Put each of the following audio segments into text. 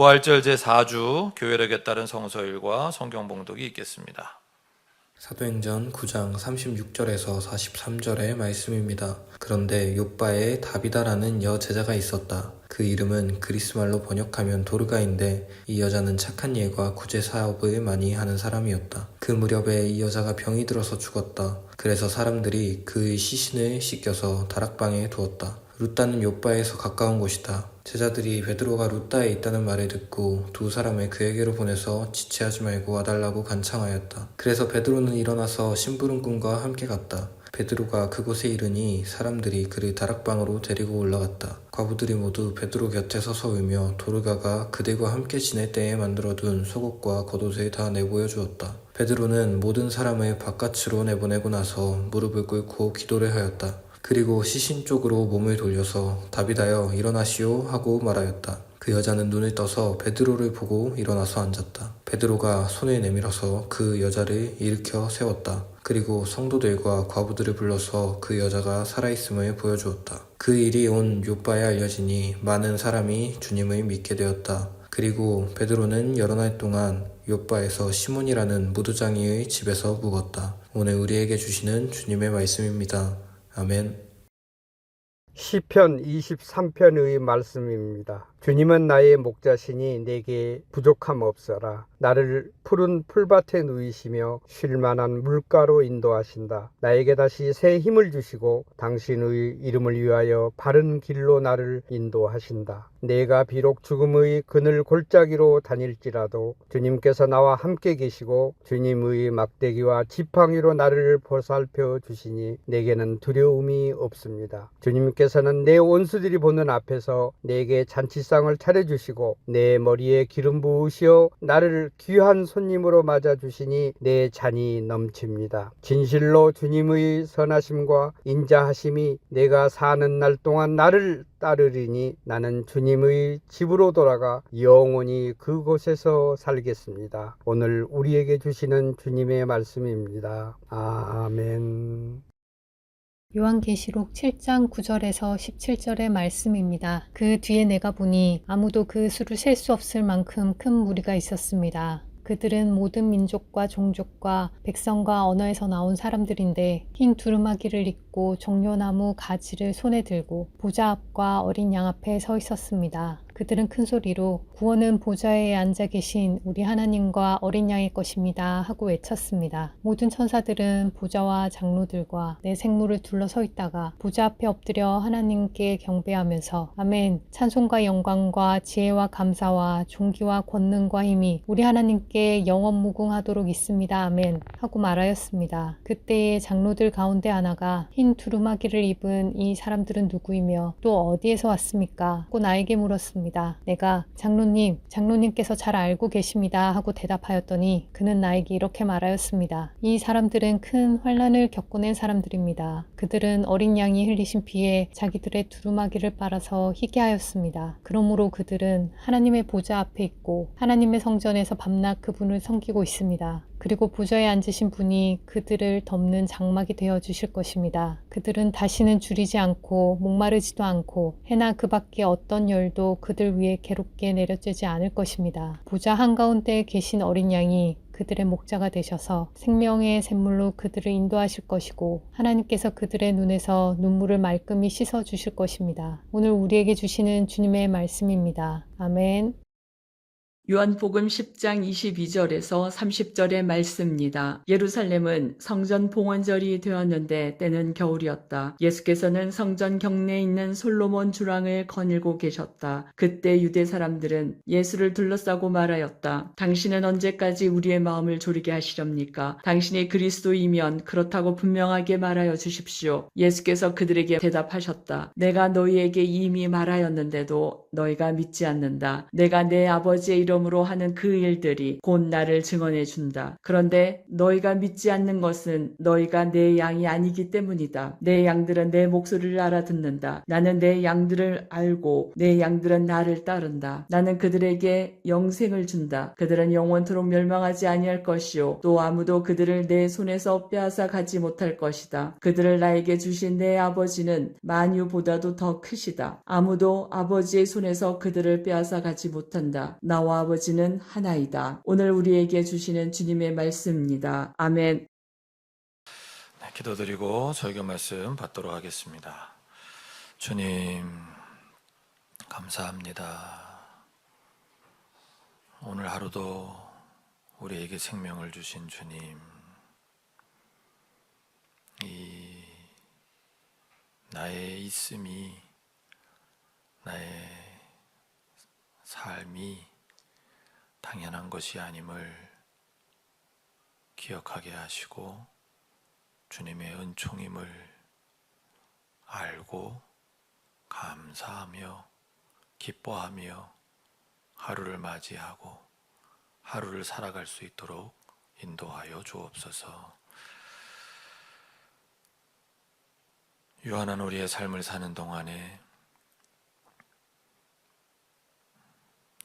부활절 제4주 교회력에 따른 성서일과 성경 봉독이 있겠습니다. 사도행전 9장 36절에서 43절의 말씀입니다. 그런데 욥바에 다비다라는 여제자가 있었다. 그 이름은 그리스말로 번역하면 도르가인데 이 여자는 착한 일과 구제 사업을 많이 하는 사람이었다. 그 무렵에 이 여자가 병이 들어서 죽었다. 그래서 사람들이 그의 시신을 씻겨서 다락방에 두었다. 룻다는 욥바에서 가까운 곳이다. 제자들이 베드로가 룻다에 있다는 말을 듣고 두 사람을 그에게로 보내서 지체하지 말고 와달라고 간청하였다. 그래서 베드로는 일어나서 심부름꾼과 함께 갔다. 베드로가 그곳에 이르니 사람들이 그를 다락방으로 데리고 올라갔다. 과부들이 모두 베드로 곁에 서서 울며 도르가가 그들과 함께 지낼 때에 만들어둔 속옷과 겉옷을 다 내보여 주었다. 베드로는 모든 사람을 바깥으로 내보내고 나서 무릎을 꿇고 기도를 하였다. 그리고 시신 쪽으로 몸을 돌려서 다비다여 일어나시오 하고 말하였다. 그 여자는 눈을 떠서 베드로를 보고 일어나서 앉았다. 베드로가 손을 내밀어서 그 여자를 일으켜 세웠다. 그리고 성도들과 과부들을 불러서 그 여자가 살아있음을 보여주었다. 그 일이 온 욥바에 알려지니 많은 사람이 주님을 믿게 되었다. 그리고 베드로는 여러 날 동안 욥바에서 시몬이라는 무두장이의 집에서 묵었다. 오늘 우리에게 주시는 주님의 말씀입니다. 아멘. 시편 23편의 말씀입니다. 주님은 나의 목자시니 내게 부족함 없어라. 나를 푸른 풀밭에 누이시며 쉴만한 물가로 인도하신다. 나에게 다시 새 힘을 주시고 당신의 이름을 위하여 바른 길로 나를 인도하신다. 내가 비록 죽음의 그늘 골짜기로 다닐지라도 주님께서 나와 함께 계시고 주님의 막대기와 지팡이로 나를 보살펴 주시니 내게는 두려움이 없습니다. 주님께서는 내 원수들이 보는 앞에서 내게 잔치상을 차려주시고 내 머리에 기름 부으시어 나를 귀한 손님으로 맞아주시니 내 잔이 넘칩니다. 진실로 주님의 선하심과 인자하심이 내가 사는 날 동안 나를 따르리니 나는 주님의 집으로 돌아가 영원히 그곳에서 살겠습니다. 오늘 우리에게 주시는 주님의 말씀입니다. 아멘. 요한계시록 7장 9절에서 17절의 말씀입니다. 그 뒤에 내가 보니 아무도 그 수를 셀 수 없을 만큼 큰 무리가 있었습니다. 그들은 모든 민족과 종족과 백성과 언어에서 나온 사람들인데 흰 두루마기를 입고 종려나무 가지를 손에 들고 보좌 앞과 어린 양 앞에 서 있었습니다. 그들은 큰 소리로 구원은 보좌에 앉아 계신 우리 하나님과 어린 양의 것입니다 하고 외쳤습니다. 모든 천사들은 보좌와 장로들과 내 생물을 둘러서 있다가 보좌 앞에 엎드려 하나님께 경배하면서 아멘, 찬송과 영광과 지혜와 감사와 존귀와 권능과 힘이 우리 하나님께 영원 무궁하도록 있습니다. 아멘 하고 말하였습니다. 그때의 장로들 가운데 하나가 흰 두루마기를 입은 이 사람들은 누구이며 또 어디에서 왔습니까? 하고 나에게 물었습니다. 내가 장로님께서 잘 알고 계십니다 하고 대답하였더니 그는 나에게 이렇게 말하였습니다. 이 사람들은 큰 환난을 겪어낸 사람들입니다. 그들은 어린 양이 흘리신 피에 자기들의 두루마기를 빨아서 희게 하였습니다. 그러므로 그들은 하나님의 보좌 앞에 있고 하나님의 성전에서 밤낮 그분을 섬기고 있습니다. 그리고 보좌에 앉으신 분이 그들을 덮는 장막이 되어 주실 것입니다. 그들은 다시는 줄이지 않고 목마르지도 않고 해나 그 밖에 어떤 열도 그들 위에 괴롭게 내려쬐지 않을 것입니다. 보좌 한가운데 계신 어린 양이 그들의 목자가 되셔서 생명의 샘물로 그들을 인도하실 것이고 하나님께서 그들의 눈에서 눈물을 말끔히 씻어 주실 것입니다. 오늘 우리에게 주시는 주님의 말씀입니다. 아멘. 요한복음 10장 22절에서 30절의 말씀입니다. 예루살렘은 성전 봉헌절이 되었는데 때는 겨울이었다. 예수께서는 성전 경내에 있는 솔로몬 주랑을 거닐고 계셨다. 그때 유대 사람들은 예수를 둘러싸고 말하였다. 당신은 언제까지 우리의 마음을 졸이게 하시렵니까? 당신이 그리스도이면 그렇다고 분명하게 말하여 주십시오. 예수께서 그들에게 대답하셨다. 내가 너희에게 이미 말하였는데도 너희가 믿지 않는다. 내가 내 아버지의 이름으로 하는 그 일들이 곧 나를 증언해 준다. 그런데 너희가 믿지 않는 것은 너희가 내 양이 아니기 때문이다. 내 양들은 내 목소리를 알아듣는다. 나는 내 양들을 알고 내 양들은 나를 따른다. 나는 그들에게 영생을 준다. 그들은 영원토록 멸망하지 아니할 것이요 또 아무도 그들을 내 손에서 빼앗아 가지 못할 것이다. 그들을 나에게 주신 내 아버지는 만유보다도 더 크시다. 아무도 아버지의 손에서 그들을 빼앗아 가지 못한다. 나와 아버지는 하나이다. 오늘 우리에게 주시는 주님의 말씀입니다. 아멘. 네, 기도드리고 설교 말씀 받도록 하겠습니다. 주님, 감사합니다. 오늘 하루도 우리에게 생명을 주신 주님, 이 나의 있음이, 나의 삶이 당연한 것이 아님을 기억하게 하시고 주님의 은총임을 알고 감사하며 기뻐하며 하루를 맞이하고 하루를 살아갈 수 있도록 인도하여 주옵소서. 유한한 우리의 삶을 사는 동안에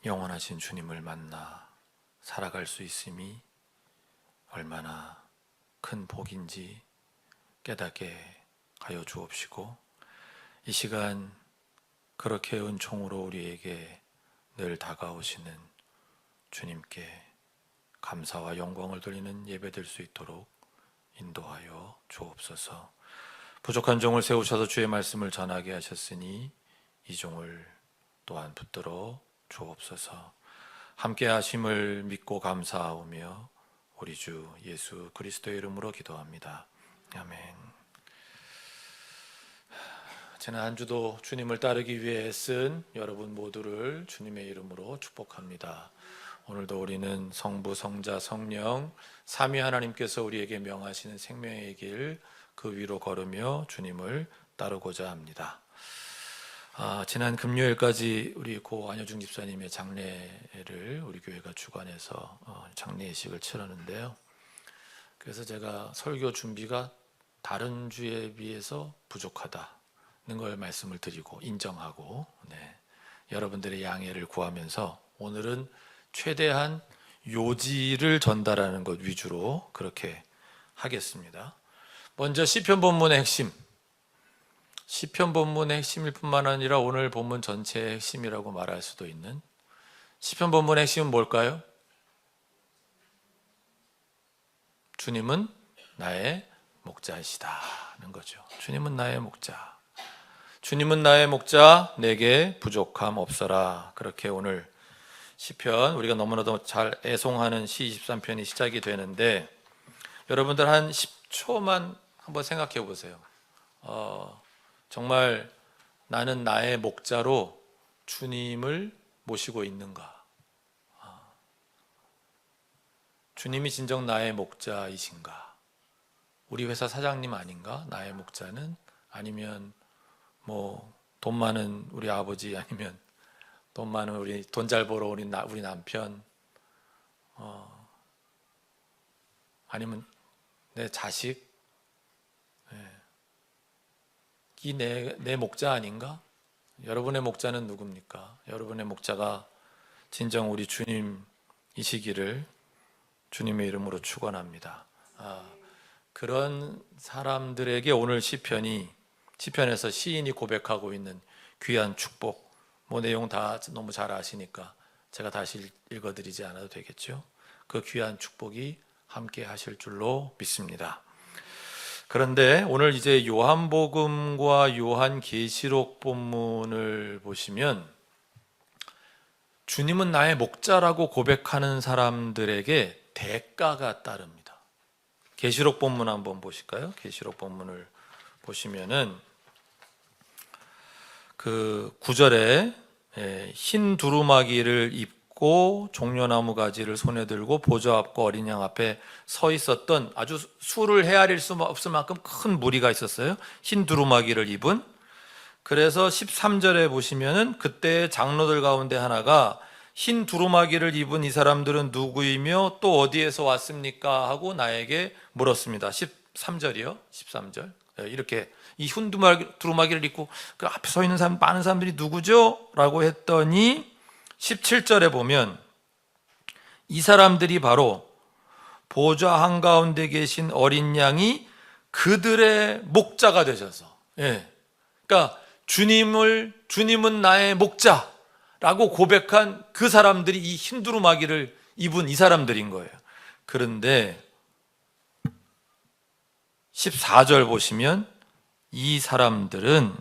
영원하신 주님을 만나 살아갈 수 있음이 얼마나 큰 복인지 깨닫게 하여 주옵시고, 이 시간 그렇게 은총으로 우리에게 늘 다가오시는 주님께 감사와 영광을 돌리는 예배될 수 있도록 인도하여 주옵소서. 부족한 종을 세우셔서 주의 말씀을 전하게 하셨으니 이 종을 또한 붙들어 주옵소서. 함께 하심을 믿고 감사하오며 우리 주 예수 그리스도의 이름으로 기도합니다. 아멘. 지난 한 주도 주님을 따르기 위해 애쓴 여러분 모두를 주님의 이름으로 축복합니다. 오늘도 우리는 성부, 성자, 성령 삼위 하나님께서 우리에게 명하시는 생명의 길 그 위로 걸으며 주님을 따르고자 합니다. 지난 금요일까지 우리 고 안효중 집사님의 장례를 우리 교회가 주관해서 장례식을 치렀는데요. 그래서 제가 설교 준비가 다른 주에 비해서 부족하다는 걸 말씀을 드리고 인정하고, 여러분들의 양해를 구하면서 오늘은 최대한 요지를 전달하는 것 위주로 그렇게 하겠습니다. 먼저 시편 본문의 핵심, 시편 본문의 핵심일 뿐만 아니라 오늘 본문 전체의 핵심이라고 말할 수도 있는 시편 본문의 핵심은 뭘까요? 주님은 나의 목자이시다는 거죠. 주님은 나의 목자. 주님은 나의 목자, 내게 부족함 없어라. 그렇게 오늘 시편, 우리가 너무나도 잘 애송하는 시 23편이 시작이 되는데, 여러분들 한 10초만 한번 생각해 보세요. 정말 나는 나의 목자로 주님을 모시고 있는가? 주님이 진정 나의 목자이신가? 우리 회사 사장님 아닌가? 나의 목자는? 아니면 돈 많은 우리 아버지, 아니면 돈 많은 우리 돈 잘 벌어 우리 남편, 아니면 내 자식, 이 내 목자 아닌가? 여러분의 목자는 누굽니까? 여러분의 목자가 진정 우리 주님이시기를 주님의 이름으로 축원합니다. 그런 사람들에게 오늘 시편에서 시인이 고백하고 있는 귀한 축복, 내용 다 너무 잘 아시니까 제가 다시 읽어드리지 않아도 되겠죠? 그 귀한 축복이 함께 하실 줄로 믿습니다. 그런데 오늘 이제 요한복음과 요한계시록 본문을 보시면 주님은 나의 목자라고 고백하는 사람들에게 대가가 따릅니다. 계시록 본문 한번 보실까요? 계시록 본문을 보시면은 그 9절에 흰 두루마기를 입고 종려나무 가지를 손에 들고 보좌 앞과 어린 양 앞에 서 있었던, 아주 수를 헤아릴 수 없을 만큼 큰 무리가 있었어요. 흰 두루마기를 입은. 그래서 13절에 보시면은 그때 장로들 가운데 하나가 흰 두루마기를 입은 이 사람들은 누구이며 또 어디에서 왔습니까? 하고 나에게 물었습니다. 13절이요. 13절. 이렇게 이 흰 두루마기를 입고 그 앞에 서 있는 사람, 많은 사람들이 누구죠? 라고 했더니 17절에 보면 이 사람들이 바로 보좌 한가운데 계신 어린 양이 그들의 목자가 되셔서, 그러니까 주님은 나의 목자라고 고백한 그 사람들이 이 흰 두루마기를 입은 이 사람들인 거예요. 그런데 14절 보시면 이 사람들은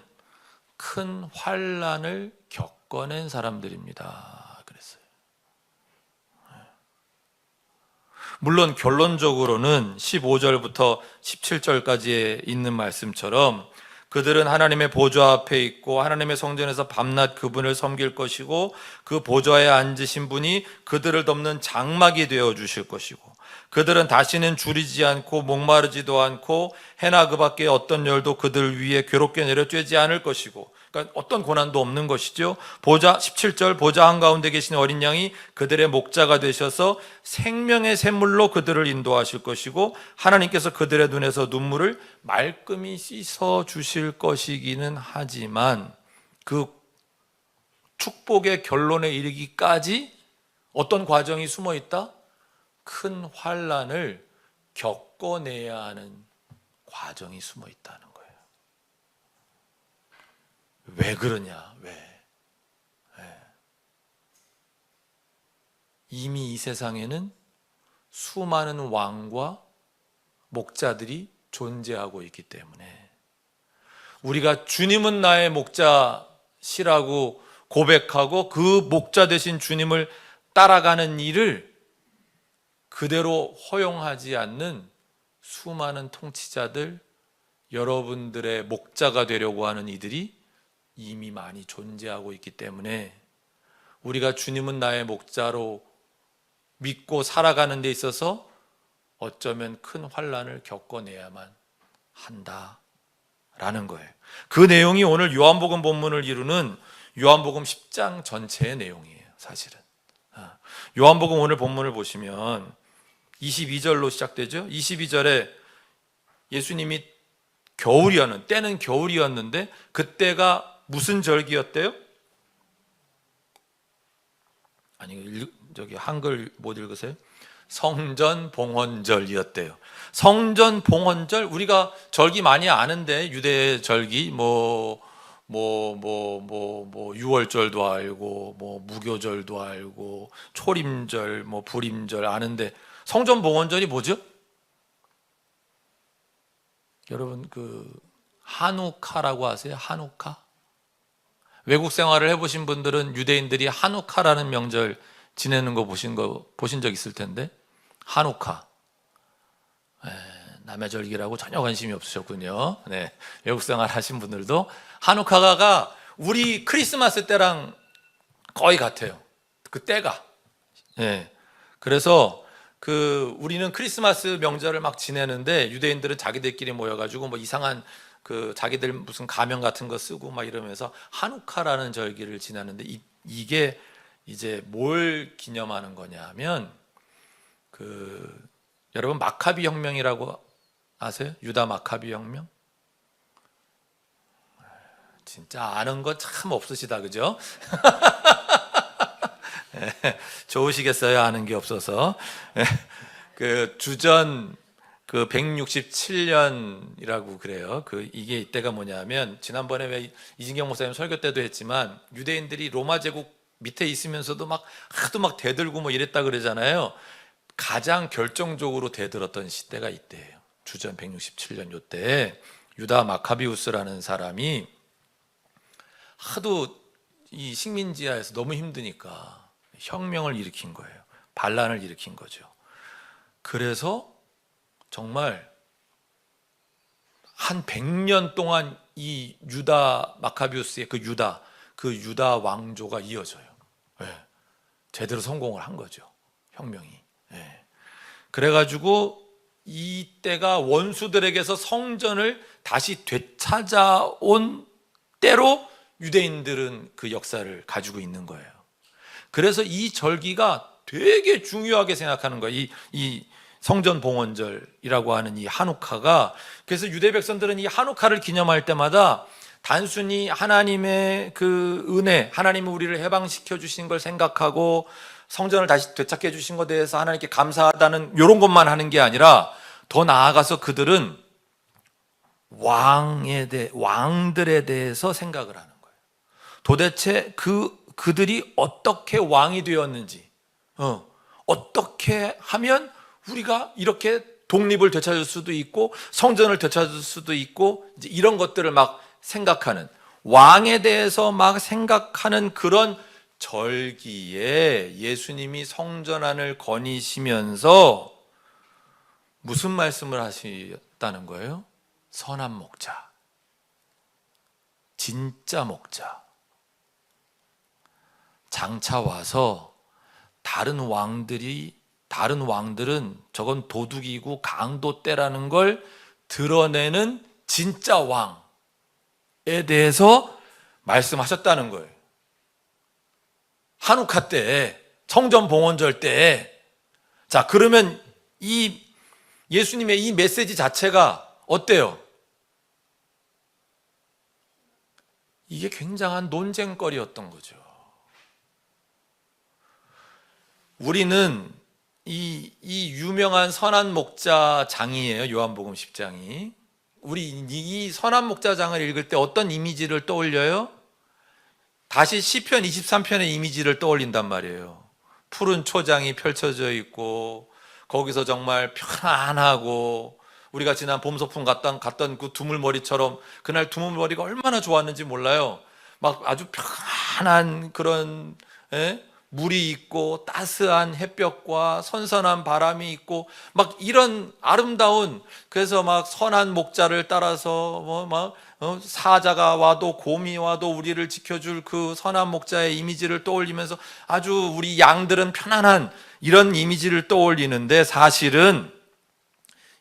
큰 환난을 겪어낸 사람들입니다. 그랬어요. 물론 결론적으로는 15절부터 17절까지에 있는 말씀처럼 그들은 하나님의 보좌 앞에 있고 하나님의 성전에서 밤낮 그분을 섬길 것이고 그 보좌에 앉으신 분이 그들을 덮는 장막이 되어 주실 것이고 그들은 다시는 줄이지 않고 목마르지도 않고 해나 그 밖에 어떤 열도 그들 위에 괴롭게 내려 쬐지 않을 것이고, 그러니까 어떤 고난도 없는 것이죠. 17절 보좌 한가운데 계신 어린 양이 그들의 목자가 되셔서 생명의 샘물로 그들을 인도하실 것이고 하나님께서 그들의 눈에서 눈물을 말끔히 씻어 주실 것이기는 하지만 그 축복의 결론에 이르기까지 어떤 과정이 숨어 있다? 큰 환난을 겪어내야 하는 과정이 숨어 있다는 거예요. 왜 그러냐? 왜? 이미 이 세상에는 수많은 왕과 목자들이 존재하고 있기 때문에 우리가 주님은 나의 목자시라고 고백하고 그 목자 되신 주님을 따라가는 일을 그대로 허용하지 않는 수많은 통치자들, 여러분들의 목자가 되려고 하는 이들이 이미 많이 존재하고 있기 때문에 우리가 주님은 나의 목자로 믿고 살아가는 데 있어서 어쩌면 큰 환난을 겪어내야만 한다라는 거예요. 그 내용이 오늘 요한복음 본문을 이루는 요한복음 10장 전체의 내용이에요. 사실은 요한복음 오늘 본문을 보시면 22절로 시작되죠. 22절에 예수님이 때는 겨울이었는데 그때가 무슨 절기였대요? 아니, 저기 한글 못 읽으세요? 성전봉헌절이었대요. 성전봉헌절, 우리가 절기 많이 아는데 유대 절기 유월절도 알고 무교절도 알고 초림절 불임절 아는데 성전봉헌절이 뭐죠? 여러분 그 하누카라고 아세요? 하누카? 외국 생활을 해보신 분들은 유대인들이 하누카라는 명절 지내는 거 보신 적 있을 텐데 하누카. 남의 절기라고 전혀 관심이 없으셨군요. 네, 외국 생활 하신 분들도 하누카가 우리 크리스마스 때랑 거의 같아요. 그 때가. 그래서 우리는 크리스마스 명절을 막 지내는데 유대인들은 자기들끼리 모여가지고 이상한 자기들 무슨 가면 같은 거 쓰고 막 이러면서 하누카라는 절기를 지내는데 이게 이제 뭘 기념하는 거냐면 여러분 마카비 혁명이라고 아세요? 유다 마카비 혁명? 진짜 아는 거 참 없으시다, 그죠? 좋으시겠어요, 아는 게 없어서. 주전 167년이라고 그래요. 이게 이때가 뭐냐면 지난번에 왜 이진경 목사님 설교 때도 했지만 유대인들이 로마 제국 밑에 있으면서도 하도 대들고 이랬다 그러잖아요. 가장 결정적으로 대들었던 시대가 이때예요. 주전 167년 요때 유다 마카비우스라는 사람이 하도 이 식민지하에서 너무 힘드니까 혁명을 일으킨 거예요. 반란을 일으킨 거죠. 그래서 정말 한 100년 동안 이 유다 마카비우스의 그 유다 왕조가 이어져요. 제대로 성공을 한 거죠. 혁명이. 그래가지고 이때가 원수들에게서 성전을 다시 되찾아온 때로 유대인들은 그 역사를 가지고 있는 거예요. 그래서 이 절기가 되게 중요하게 생각하는 거예요. 이 성전 봉헌절이라고 하는 이 하누카가. 그래서 유대 백성들은 이 하누카를 기념할 때마다 단순히 하나님의 그 은혜, 하나님이 우리를 해방시켜 주신 걸 생각하고 성전을 다시 되찾게 해주신 것에 대해서 하나님께 감사하다는 이런 것만 하는 게 아니라 더 나아가서 그들은 왕들에 대해서 생각을 하는 거예요. 도대체 그들이 어떻게 왕이 되었는지, 어떻게 하면 우리가 이렇게 독립을 되찾을 수도 있고 성전을 되찾을 수도 있고 이제 이런 것들을 막 생각하는, 왕에 대해서 막 생각하는 그런 절기에 예수님이 성전 안을 거니시면서 무슨 말씀을 하셨다는 거예요? 선한 목자, 진짜 목자. 장차 와서 다른 왕들은 저건 도둑이고 강도 때라는 걸 드러내는 진짜 왕에 대해서 말씀하셨다는 거예요. 하누카 때, 성전 봉헌절 때. 자, 그러면 이 예수님의 이 메시지 자체가 어때요? 이게 굉장한 논쟁거리였던 거죠. 우리는 이 유명한 선한 목자장이에요. 요한복음 10장이. 우리 이 선한 목자장을 읽을 때 어떤 이미지를 떠올려요? 다시 시편 23편의 이미지를 떠올린단 말이에요. 푸른 초장이 펼쳐져 있고 거기서 정말 편안하고 우리가 지난 봄소풍 갔던 그 두물머리처럼 그날 두물머리가 얼마나 좋았는지 몰라요. 막 아주 편안한 그런 물이 있고 따스한 햇볕과 선선한 바람이 있고 막 이런 아름다운, 그래서 막 선한 목자를 따라서 사자가 와도 곰이 와도 우리를 지켜줄 그 선한 목자의 이미지를 떠올리면서 아주 우리 양들은 편안한 이런 이미지를 떠올리는데, 사실은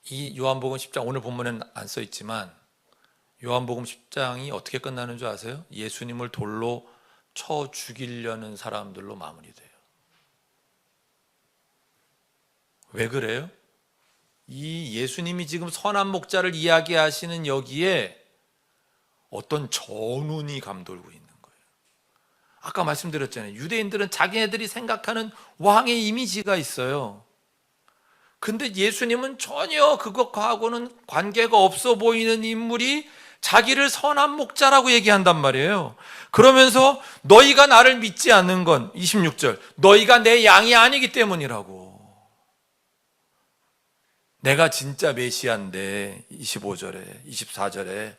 이 요한복음 10장, 오늘 본문에는 안 써 있지만 요한복음 10장이 어떻게 끝나는 줄 아세요? 예수님을 돌로 쳐 죽이려는 사람들로 마무리돼요. 왜 그래요? 이 예수님이 지금 선한 목자를 이야기하시는 여기에 어떤 전운이 감돌고 있는 거예요. 아까 말씀드렸잖아요. 유대인들은 자기네들이 생각하는 왕의 이미지가 있어요. 근데 예수님은 전혀 그것하고는 관계가 없어 보이는 인물이 자기를 선한 목자라고 얘기한단 말이에요. 그러면서 너희가 나를 믿지 않는 건 26절, 너희가 내 양이 아니기 때문이라고. 내가 진짜 메시아인데 25절에 24절에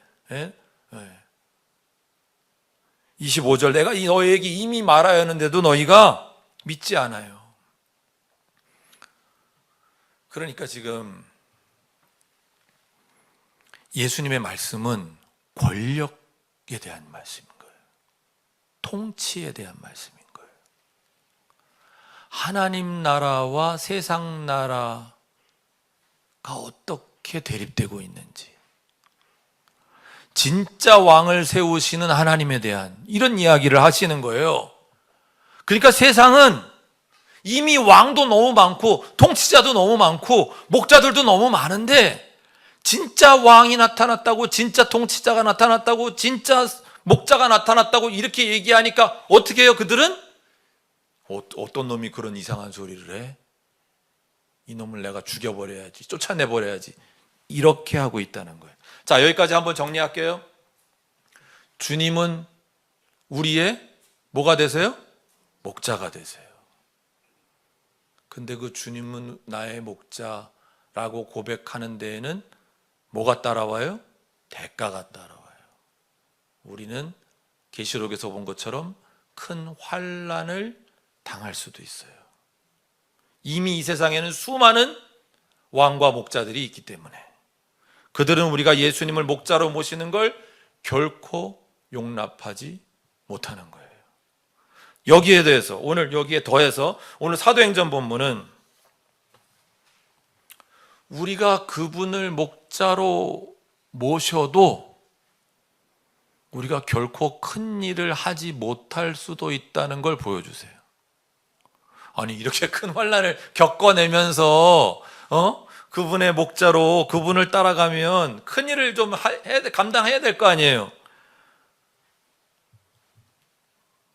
25절 내가 너희에게 이미 말하여 했는데도 너희가 믿지 않아요. 그러니까 지금 예수님의 말씀은 권력에 대한 말씀인 거예요. 통치에 대한 말씀인 거예요. 하나님 나라와 세상 나라가 어떻게 대립되고 있는지, 진짜 왕을 세우시는 하나님에 대한 이런 이야기를 하시는 거예요. 그러니까 세상은 이미 왕도 너무 많고 통치자도 너무 많고 목자들도 너무 많은데, 진짜 왕이 나타났다고, 진짜 통치자가 나타났다고, 진짜 목자가 나타났다고 이렇게 얘기하니까 어떻게 해요? 그들은 어떤 놈이 그런 이상한 소리를 해? 이놈을 내가 죽여버려야지, 쫓아내버려야지, 이렇게 하고 있다는 거예요. 자, 여기까지 한번 정리할게요. 주님은 우리의 뭐가 되세요? 목자가 되세요. 근데 그 주님은 나의 목자라고 고백하는 데에는 뭐가 따라와요? 대가가 따라와요. 우리는 계시록에서 본 것처럼 큰 환난을 당할 수도 있어요. 이미 이 세상에는 수많은 왕과 목자들이 있기 때문에 그들은 우리가 예수님을 목자로 모시는 걸 결코 용납하지 못하는 거예요. 여기에 대해서 오늘 여기에 더해서 오늘 사도행전 본문은 우리가 그분을 목자로 모셔도 우리가 결코 큰 일을 하지 못할 수도 있다는 걸 보여주세요. 아니 이렇게 큰 환난을 겪어내면서 그분의 목자로 그분을 따라가면 큰 일을 좀 감당해야 될 거 아니에요.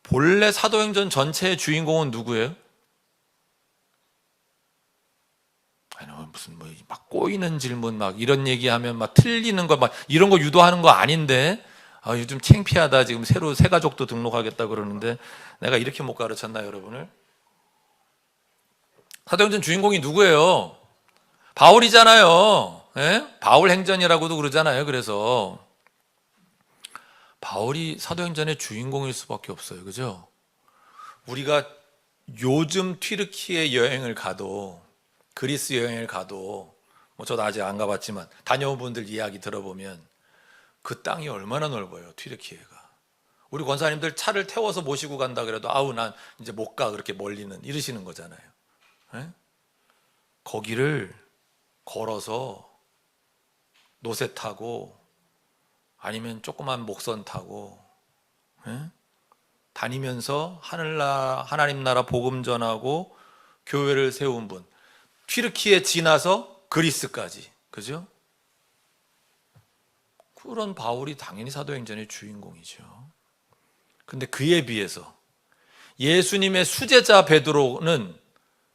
본래 사도행전 전체의 주인공은 누구예요? 아니 무슨 막 꼬이는 질문 막 이런 얘기하면 막 틀리는 거 막 이런 거 유도하는 거 아닌데 요즘 창피하다. 지금 새로 새 가족도 등록하겠다 그러는데 내가 이렇게 못 가르쳤나 여러분을? 사도행전 주인공이 누구예요? 바울이잖아요. 예? 바울 행전이라고도 그러잖아요. 그래서 바울이 사도행전의 주인공일 수밖에 없어요. 그죠? 우리가 요즘 튀르키예 여행을 가도 그리스 여행을 가도 저도 아직 안 가봤지만 다녀온 분들 이야기 들어보면 그 땅이 얼마나 넓어요. 튀르키예가. 우리 권사님들 차를 태워서 모시고 간다 그래도 난 이제 못 가 그렇게 멀리는 이러시는 거잖아요. 예? 거기를 걸어서 노새 타고 아니면 조그만 목선 타고 다니면서 하나님 나라 복음 전하고 교회를 세운 분. 튀르키예 지나서 그리스까지. 그죠? 그런 바울이 당연히 사도행전의 주인공이죠. 근데 그에 비해서 예수님의 수제자 베드로는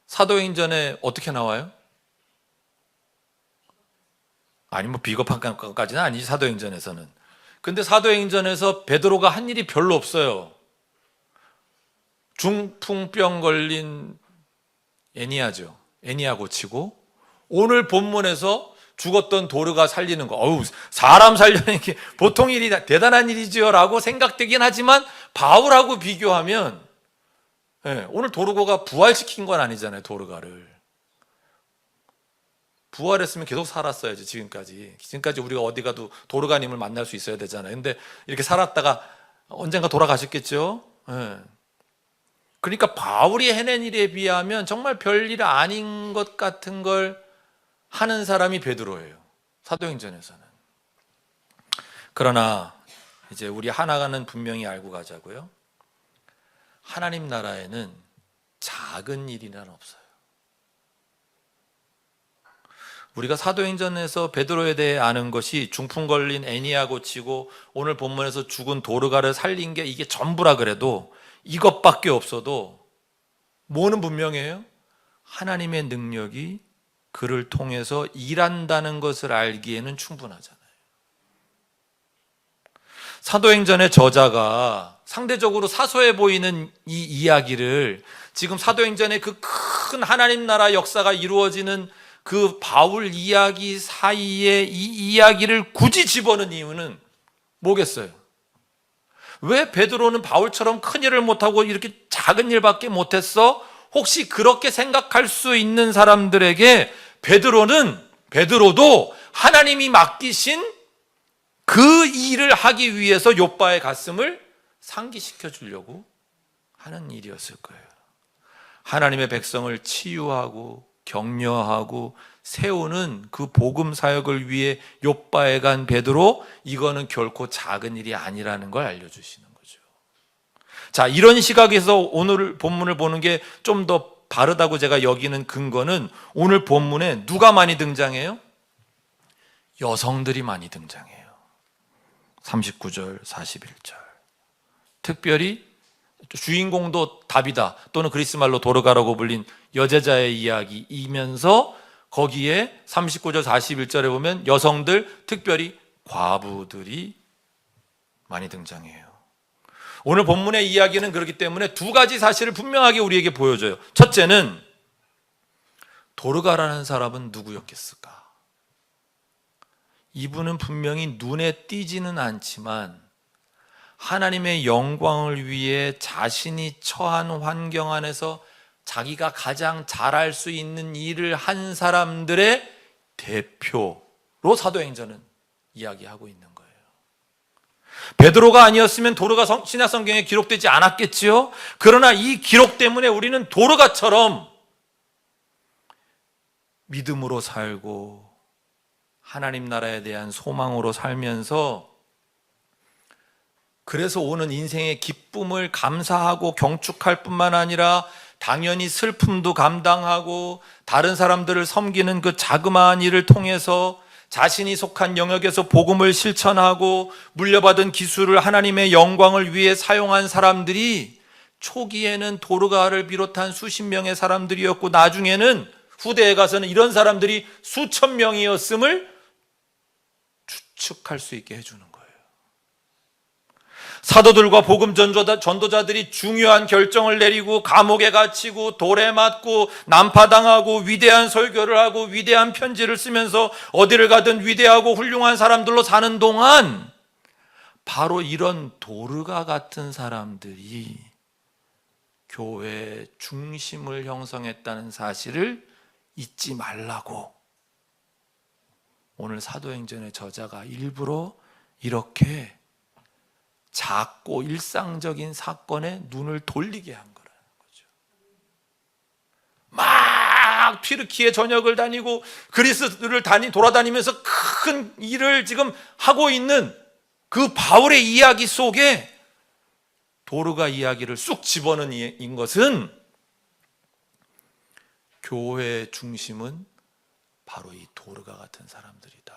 사도행전에 어떻게 나와요? 아니 비겁한 것까지는 아니지 사도행전에서는. 근데 사도행전에서 베드로가 한 일이 별로 없어요. 중풍병 걸린 애니아죠. 애니아 고치고 오늘 본문에서 죽었던 도르가 살리는 거. 사람 살려는 게 보통 일이 대단한 일이지요 라고 생각되긴 하지만 바울하고 비교하면 오늘 도르고가 부활시킨 건 아니잖아요. 도르가를. 부활했으면 계속 살았어야지. 지금까지 우리가 어디 가도 도르가님을 만날 수 있어야 되잖아요. 근데 이렇게 살았다가 언젠가 돌아가셨겠죠. 그러니까 바울이 해낸 일에 비하면 정말 별일 아닌 것 같은 걸 하는 사람이 베드로예요. 사도행전에서는. 그러나 이제 우리 하나는 분명히 알고 가자고요. 하나님 나라에는 작은 일이란 없어요. 우리가 사도행전에서 베드로에 대해 아는 것이 중풍 걸린 애니아 고치고 오늘 본문에서 죽은 도르가를 살린 게 이게 전부라 그래도 이것밖에 없어도 뭐는 분명해요? 하나님의 능력이 그를 통해서 일한다는 것을 알기에는 충분하잖아요. 사도행전의 저자가 상대적으로 사소해 보이는 이 이야기를 지금 사도행전의 그 큰 하나님 나라 역사가 이루어지는 그 바울 이야기 사이에 이 이야기를 굳이 집어넣은 이유는 뭐겠어요? 왜 베드로는 바울처럼 큰 일을 못하고 이렇게 작은 일밖에 못했어? 혹시 그렇게 생각할 수 있는 사람들에게 베드로도 하나님이 맡기신 그 일을 하기 위해서 욥바의 가슴을 상기시켜 주려고 하는 일이었을 거예요. 하나님의 백성을 치유하고 격려하고 세우는 그 복음 사역을 위해 욥바에 간 베드로, 이거는 결코 작은 일이 아니라는 걸 알려주시는 거죠. 자, 이런 시각에서 오늘 본문을 보는 게 좀 더 바르다고 제가 여기는 근거는 오늘 본문에 누가 많이 등장해요? 여성들이 많이 등장해요. 39절, 41절. 특별히 주인공도 다비다 또는 그리스 말로 도르가라고 불린 여제자의 이야기이면서 거기에 39절 41절에 보면 여성들, 특별히 과부들이 많이 등장해요. 오늘 본문의 이야기는 그렇기 때문에 두 가지 사실을 분명하게 우리에게 보여줘요. 첫째는 도르가라는 사람은 누구였겠을까? 이분은 분명히 눈에 띄지는 않지만 하나님의 영광을 위해 자신이 처한 환경 안에서 자기가 가장 잘할 수 있는 일을 한 사람들의 대표로 사도행전은 이야기하고 있는 거예요. 베드로가 아니었으면 도르가 신약 성경에 기록되지 않았겠지요. 그러나 이 기록 때문에 우리는 도르가처럼 믿음으로 살고 하나님 나라에 대한 소망으로 살면서 그래서 오는 인생의 기쁨을 감사하고 경축할 뿐만 아니라 당연히 슬픔도 감당하고 다른 사람들을 섬기는 그 자그마한 일을 통해서 자신이 속한 영역에서 복음을 실천하고 물려받은 기술을 하나님의 영광을 위해 사용한 사람들이 초기에는 도르가를 비롯한 수십 명의 사람들이었고 나중에는 후대에 가서는 이런 사람들이 수천 명이었음을 추측할 수 있게 해주는 거예요. 사도들과 복음 전도자들이 중요한 결정을 내리고 감옥에 갇히고 돌에 맞고 난파당하고 위대한 설교를 하고 위대한 편지를 쓰면서 어디를 가든 위대하고 훌륭한 사람들로 사는 동안 바로 이런 도르가 같은 사람들이 교회의 중심을 형성했다는 사실을 잊지 말라고 오늘 사도행전의 저자가 일부러 이렇게 작고 일상적인 사건에 눈을 돌리게 한 거라는 거죠. 막 튀르키예 전역을 다니고 그리스를 돌아다니면서 큰 일을 지금 하고 있는 그 바울의 이야기 속에 도르가 이야기를 쑥 집어넣은 것은 교회의 중심은 바로 이 도르가 같은 사람들이다.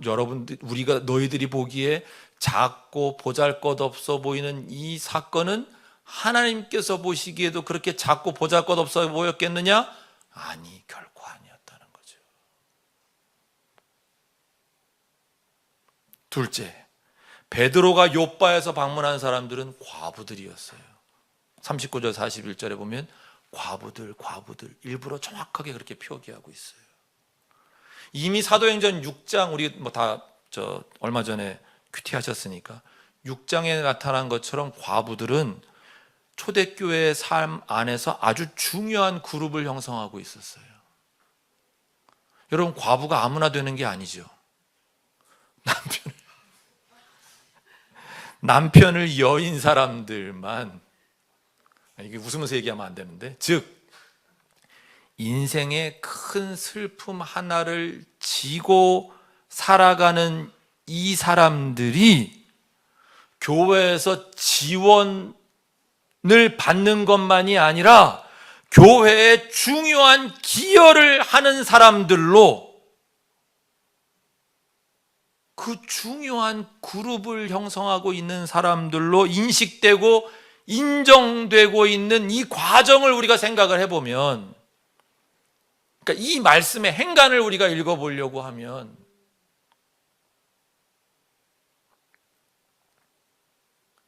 여러분들 너희들이 보기에 작고 보잘것없어 보이는 이 사건은 하나님께서 보시기에도 그렇게 작고 보잘것없어 보였겠느냐? 아니, 결코 아니었다는 거죠. 둘째, 베드로가 욥바에서 방문한 사람들은 과부들이었어요. 39절 41절에 보면 과부들 일부러 정확하게 그렇게 표기하고 있어요. 이미 사도행전 6장 우리 얼마 전에 큐티 하셨으니까 6장에 나타난 것처럼 과부들은 초대교회의 삶 안에서 아주 중요한 그룹을 형성하고 있었어요. 여러분, 과부가 아무나 되는 게 아니죠. 남편을 여인 사람들만, 이게 웃으면서 얘기하면 안 되는데, 즉 인생의 큰 슬픔 하나를 지고 살아가는 이 사람들이 교회에서 지원을 받는 것만이 아니라 교회에 중요한 기여를 하는 사람들로 그 중요한 그룹을 형성하고 있는 사람들로 인식되고 인정되고 있는 이 과정을 우리가 생각을 해보면, 그러니까 이 말씀의 행간을 우리가 읽어보려고 하면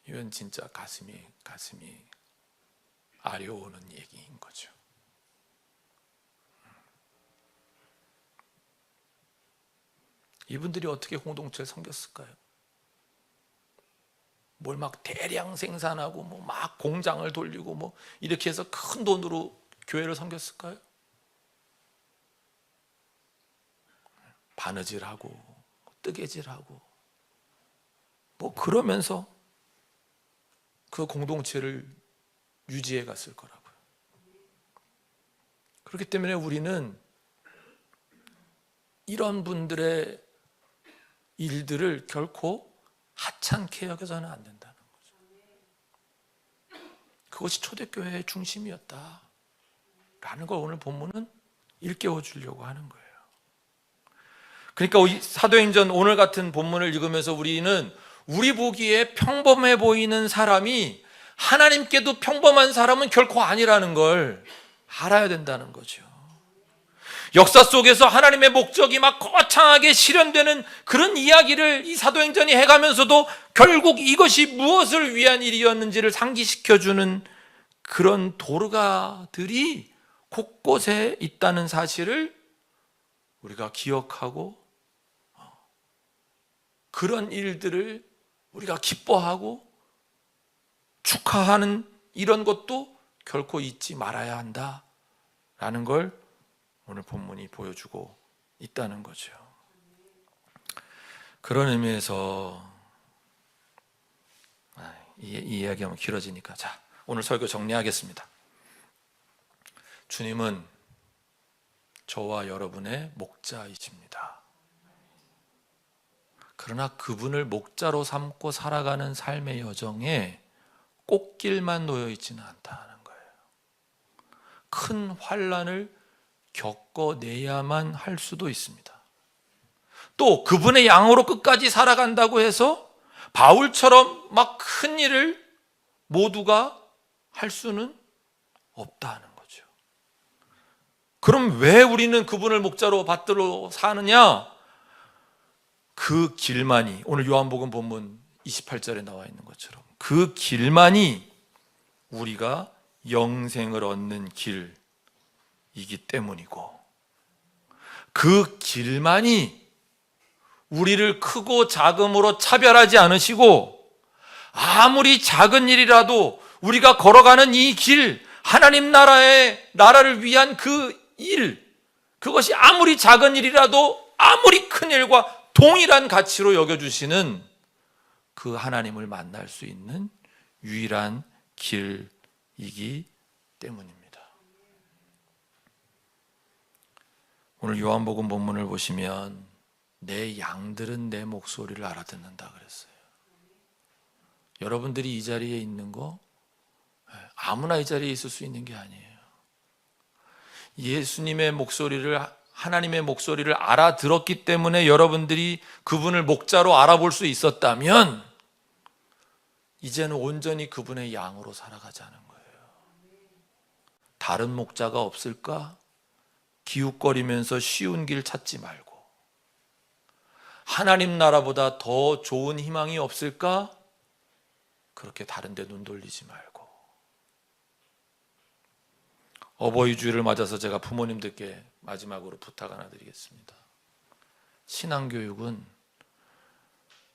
이건 진짜 가슴이 아려오는 얘기인 거죠. 이분들이 어떻게 공동체를 섬겼을까요? 뭘 막 대량 생산하고 뭐 막 공장을 돌리고 뭐 이렇게 해서 큰 돈으로 교회를 섬겼을까요? 바느질하고 뜨개질하고 뭐 그러면서 그 공동체를 유지해 갔을 거라고요. 그렇기 때문에 우리는 이런 분들의 일들을 결코 하찮게 여겨서는 안 된다는 거죠. 그것이 초대교회의 중심이었다라는 걸 오늘 본문은 일깨워 주려고 하는 거예요. 그러니까 사도행전 오늘 같은 본문을 읽으면서 우리는 우리 보기에 평범해 보이는 사람이 하나님께도 평범한 사람은 결코 아니라는 걸 알아야 된다는 거죠. 역사 속에서 하나님의 목적이 막 거창하게 실현되는 그런 이야기를 이 사도행전이 해가면서도 결국 이것이 무엇을 위한 일이었는지를 상기시켜주는 그런 도르가들이 곳곳에 있다는 사실을 우리가 기억하고 그런 일들을 우리가 기뻐하고 축하하는 이런 것도 결코 잊지 말아야 한다라는 걸 오늘 본문이 보여주고 있다는 거죠. 그런 의미에서 이 이야기하면 길어지니까 자, 오늘 설교 정리하겠습니다. 주님은 저와 여러분의 목자이십니다. 그러나 그분을 목자로 삼고 살아가는 삶의 여정에 꽃길만 놓여 있지는 않다는 거예요. 큰 환난을 겪어내야만 할 수도 있습니다. 또 그분의 양으로 끝까지 살아간다고 해서 바울처럼 막 큰 일을 모두가 할 수는 없다는 거죠. 그럼 왜 우리는 그분을 목자로 받들어 사느냐? 그 길만이, 오늘 요한복음 본문 28절에 나와 있는 것처럼 그 길만이 우리가 영생을 얻는 길이기 때문이고, 그 길만이 우리를 크고 작음으로 차별하지 않으시고, 아무리 작은 일이라도 우리가 걸어가는 이 길, 하나님 나라를 위한 그 일, 그것이 아무리 작은 일이라도 아무리 큰 일과 동일한 가치로 여겨주시는 그 하나님을 만날 수 있는 유일한 길이기 때문입니다. 오늘 요한복음 본문을 보시면 내 양들은 내 목소리를 알아듣는다 그랬어요. 여러분들이 이 자리에 있는 거 아무나 이 자리에 있을 수 있는 게 아니에요. 예수님의 목소리를, 하나님의 목소리를 알아들었기 때문에 여러분들이 그분을 목자로 알아볼 수 있었다면 이제는 온전히 그분의 양으로 살아가자는 거예요. 다른 목자가 없을까? 기웃거리면서 쉬운 길 찾지 말고, 하나님 나라보다 더 좋은 희망이 없을까? 그렇게 다른 데 눈 돌리지 말고. 어버이 주일을 맞아서 제가 부모님들께 마지막으로 부탁 하나 드리겠습니다. 신앙교육은,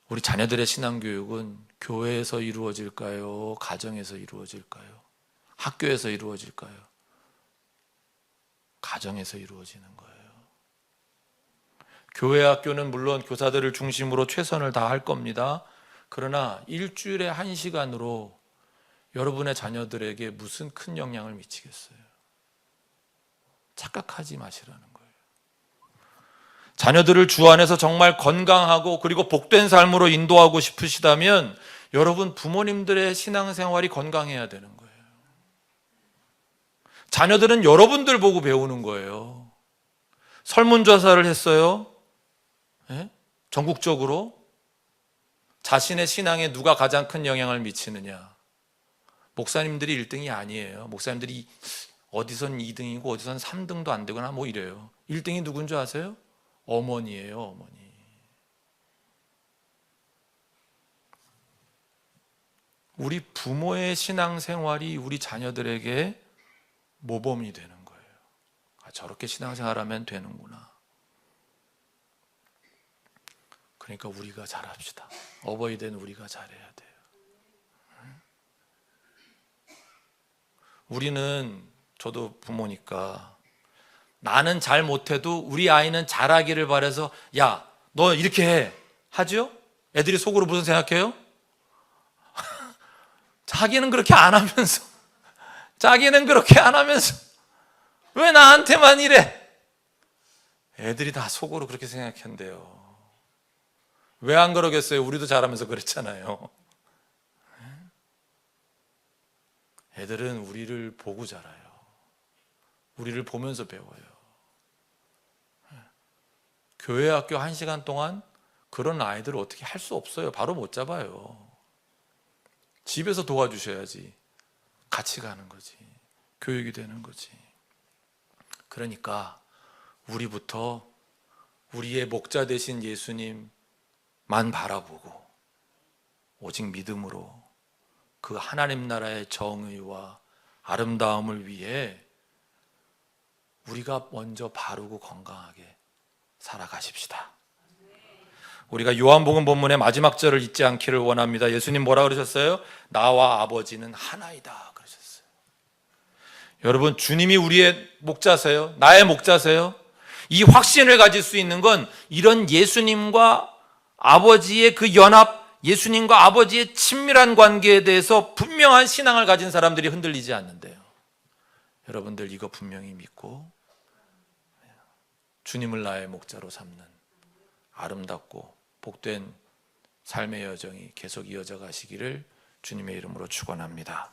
우리 자녀들의 신앙교육은 교회에서 이루어질까요? 가정에서 이루어질까요? 학교에서 이루어질까요? 가정에서 이루어지는 거예요. 교회 학교는 물론 교사들을 중심으로 최선을 다할 겁니다. 그러나 일주일에 1시간으로 여러분의 자녀들에게 무슨 큰 영향을 미치겠어요? 착각하지 마시라는 거예요. 자녀들을 주 안에서 정말 건강하고 그리고 복된 삶으로 인도하고 싶으시다면 여러분 부모님들의 신앙생활이 건강해야 되는 거예요. 자녀들은 여러분들 보고 배우는 거예요. 설문조사를 했어요. 예? 전국적으로 자신의 신앙에 누가 가장 큰 영향을 미치느냐. 목사님들이 1등이 아니에요. 목사님들이 어디선 2등이고 어디선 3등도 안 되거나 뭐 이래요. 1등이 누군 줄 아세요? 어머니예요, 어머니. 우리 부모의 신앙생활이 우리 자녀들에게 모범이 되는 거예요. 아, 저렇게 신앙생활하면 되는구나. 그러니까 우리가 잘합시다. 어버이 된 우리가 잘해야 돼요. 우리는, 저도 부모니까 나는 잘 못해도 우리 아이는 잘하기를 바라서 야, 너 이렇게 해. 하죠? 애들이 속으로 무슨 생각해요? 자기는 그렇게 안 하면서 왜 나한테만 이래? 애들이 다 속으로 그렇게 생각한대요. 왜 안 그러겠어요? 우리도 잘하면서 그랬잖아요. 애들은 우리를 보고 자라요. 우리를 보면서 배워요. 교회 학교 1시간 동안 그런 아이들을 어떻게 할 수 없어요. 바로 못 잡아요. 집에서 도와주셔야지 같이 가는 거지. 교육이 되는 거지. 그러니까 우리부터 우리의 목자 되신 예수님만 바라보고 오직 믿음으로 그 하나님 나라의 정의와 아름다움을 위해 우리가 먼저 바르고 건강하게 살아가십시다. 우리가 요한복음 본문의 마지막 절을 잊지 않기를 원합니다. 예수님 뭐라 그러셨어요? 나와 아버지는 하나이다 그러셨어요. 여러분, 주님이 우리의 목자세요. 나의 목자세요. 이 확신을 가질 수 있는 건 이런 예수님과 아버지의 그 연합, 예수님과 아버지의 친밀한 관계에 대해서 분명한 신앙을 가진 사람들이 흔들리지 않는데요. 여러분들 이거 분명히 믿고 주님을 나의 목자로 삼는 아름답고 복된 삶의 여정이 계속 이어져 가시기를 주님의 이름으로 축원합니다.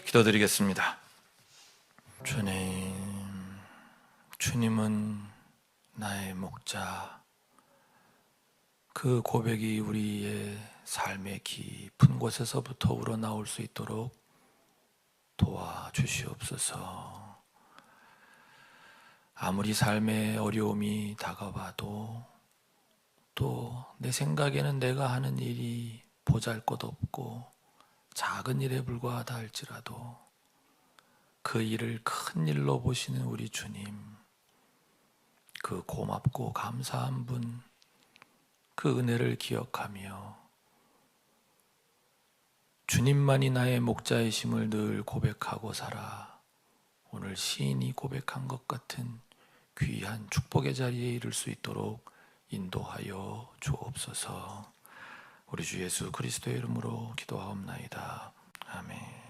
기도드리겠습니다. 주님은 나의 목자. 그 고백이 우리의 삶의 깊은 곳에서부터 우러나올 수 있도록 도와주시옵소서. 아무리 삶의 어려움이 다가와도 또 내 생각에는 내가 하는 일이 보잘것없고 작은 일에 불과하다 할지라도 그 일을 큰 일로 보시는 우리 주님, 그 고맙고 감사한 분, 그 은혜를 기억하며 주님만이 나의 목자이심을 늘 고백하고 살아 오늘 시인이 고백한 것 같은 귀한 축복의 자리에 이를 수 있도록 인도하여 주옵소서. 우리 주 예수 그리스도의 이름으로 기도하옵나이다. 아멘.